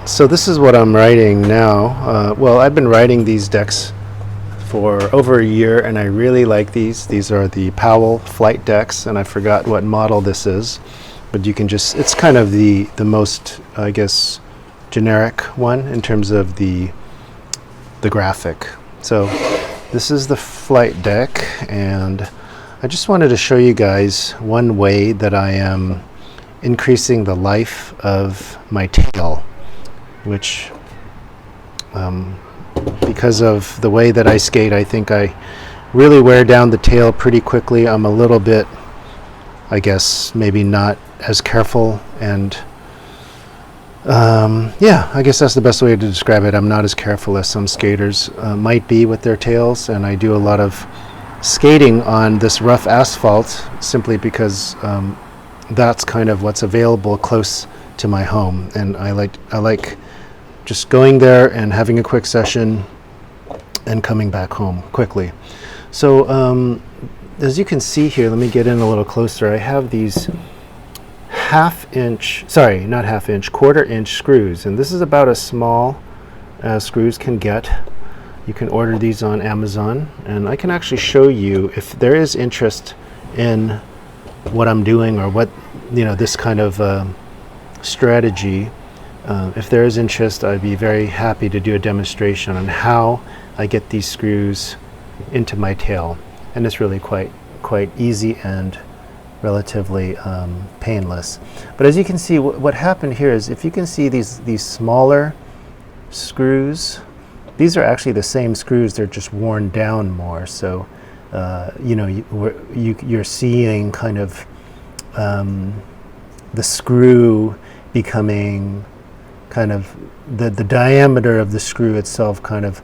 So this is what I'm riding now. Well, I've been riding these decks for over a year, and I really like these. These are the Powell flight decks, and I forgot what model this is, but you can just, it's kind of the most, I guess, generic one in terms of the graphic. So this is the flight deck, and I just wanted to show you guys one way that I am increasing the life of my tail, which because of the way that I skate, I think I really wear down the tail pretty quickly. I'm a little bit, I guess, maybe not as careful, and yeah, I guess that's the best way to describe it. I'm not as careful as some skaters might be with their tails, and I do a lot of skating on this rough asphalt simply because that's kind of what's available close to my home, and I like just going there and having a quick session and coming back home quickly. So as you can see here, let me get in a little closer. I have these quarter-inch screws, and this is about as small as screws can get. You can order these on Amazon, and I can actually show you if there is interest in what I'm doing, or what, this kind of strategy. If there is interest, I'd be very happy to do a demonstration on how I get these screws into my tail, and it's really quite easy and relatively painless. But as you can see, what happened here is, if you can see these smaller screws, these are actually the same screws, they're just worn down more. So you're seeing kind of the screw becoming kind of the diameter of the screw itself kind of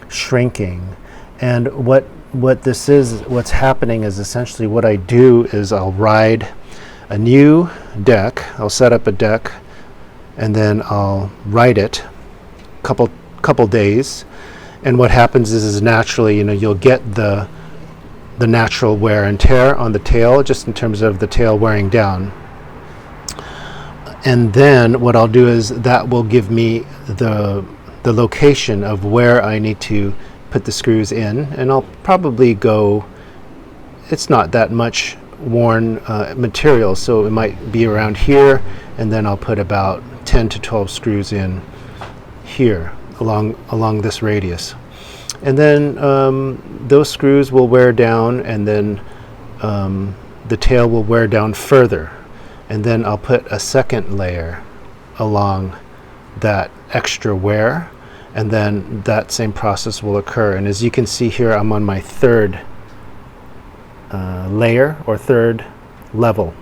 shrinking. And what's happening is, essentially what I do is I'll ride a new deck. I'll set up a deck, and then I'll ride it couple days, and what happens is naturally, you'll get the natural wear and tear on the tail, just in terms of the tail wearing down. And then what I'll do is that will give me the location of where I need to put the screws in, and I'll probably go, it's not that much worn material, so it might be around here, and then I'll put about 10 to 12 screws in here along this radius. And then those screws will wear down, and then the tail will wear down further. And then I'll put a second layer along that extra wear, and then that same process will occur. And as you can see here, I'm on my third layer, or third level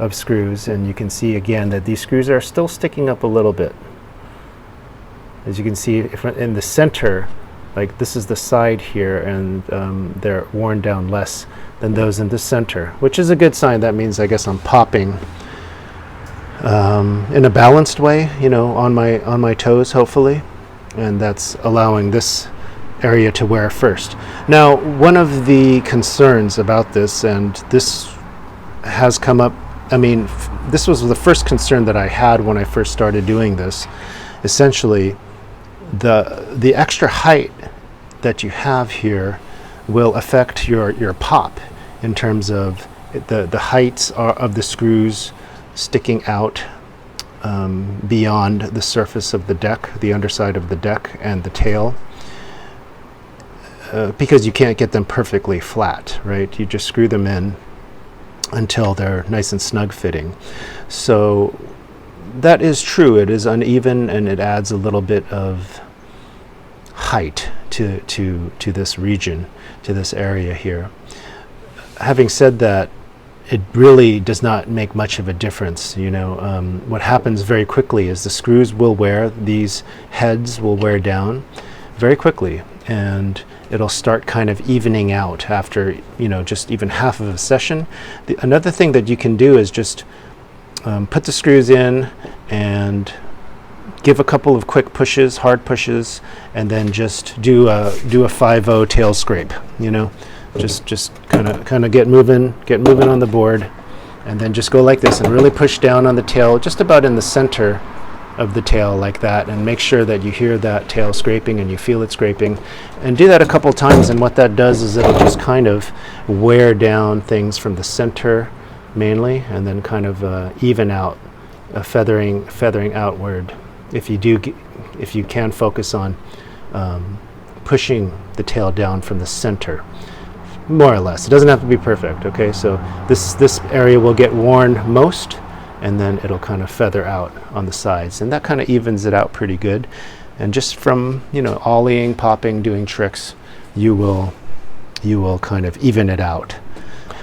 of screws, and you can see again that these screws are still sticking up a little bit. As you can see in the center, like this is the side here, and they're worn down less than those in the center, which is a good sign. That means, I guess, I'm popping in a balanced way, on my toes, hopefully, and that's allowing this area to wear first. Now, one of the concerns about this, and this has come up, this was the first concern that I had when I first started doing this. Essentially, the extra height that you have here will affect your pop, in terms of the heights of the screws sticking out beyond the surface of the deck, the underside of the deck and the tail, because you can't get them perfectly flat, right? You just screw them in until they're nice and snug fitting. So that is true. It is uneven, and it adds a little bit of height to this region, to this area here. Having said that, it really does not make much of a difference. What happens very quickly is the screws will wear, these heads will wear down very quickly, and it'll start kind of evening out after just even half of a session. Another thing that you can do is just put the screws in and give a couple of quick pushes, hard pushes, and then just do a 5-0 tail scrape. Just kind of get moving on the board, and then just go like this and really push down on the tail, just about in the center of the tail like that, and make sure that you hear that tail scraping and you feel it scraping, and do that a couple times. And what that does is it'll just kind of wear down things from the center mainly, and then kind of even out, feathering outward. If you can focus on pushing the tail down from the center, more or less. It doesn't have to be perfect. Okay, so this area will get worn most, and then it'll kind of feather out on the sides, and that kind of evens it out pretty good. And just from ollieing, popping, doing tricks, you will kind of even it out.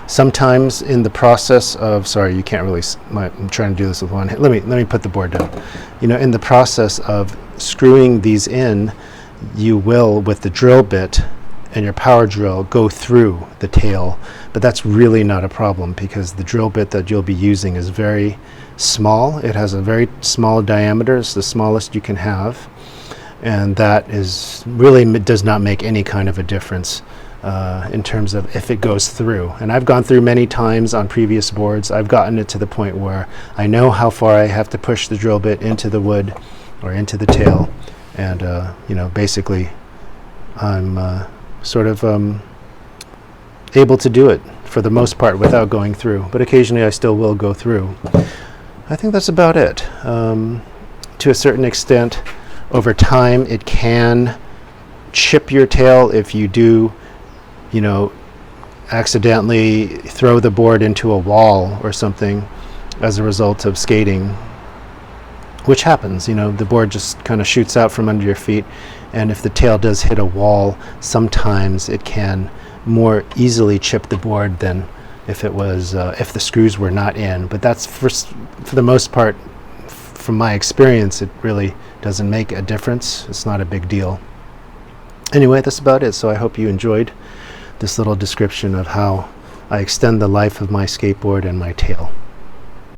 Sometimes in the process of, sorry, you can't really, I'm trying to do this with one hand. Let me put the board down. In the process of screwing these in, you will, with the drill bit and your power drill, go through the tail, but that's really not a problem because the drill bit that you'll be using is very small. It has a very small diameter. It's the smallest you can have, and that is really does not make any kind of a difference in terms of if it goes through. And I've gone through many times on previous boards. I've gotten it to the point where I know how far I have to push the drill bit into the wood or into the tail, and basically I'm sort of able to do it for the most part without going through, but occasionally I still will go through. I think that's about it. To a certain extent, over time, it can chip your tail if you do, accidentally throw the board into a wall or something as a result of skating, which happens. The board just kind of shoots out from under your feet, and if the tail does hit a wall, sometimes it can more easily chip the board than if it was if the screws were not in. But that's for the most part, from my experience, it really doesn't make a difference. It's not a big deal. Anyway, that's about it. So I hope you enjoyed this little description of how I extend the life of my skateboard and my tail.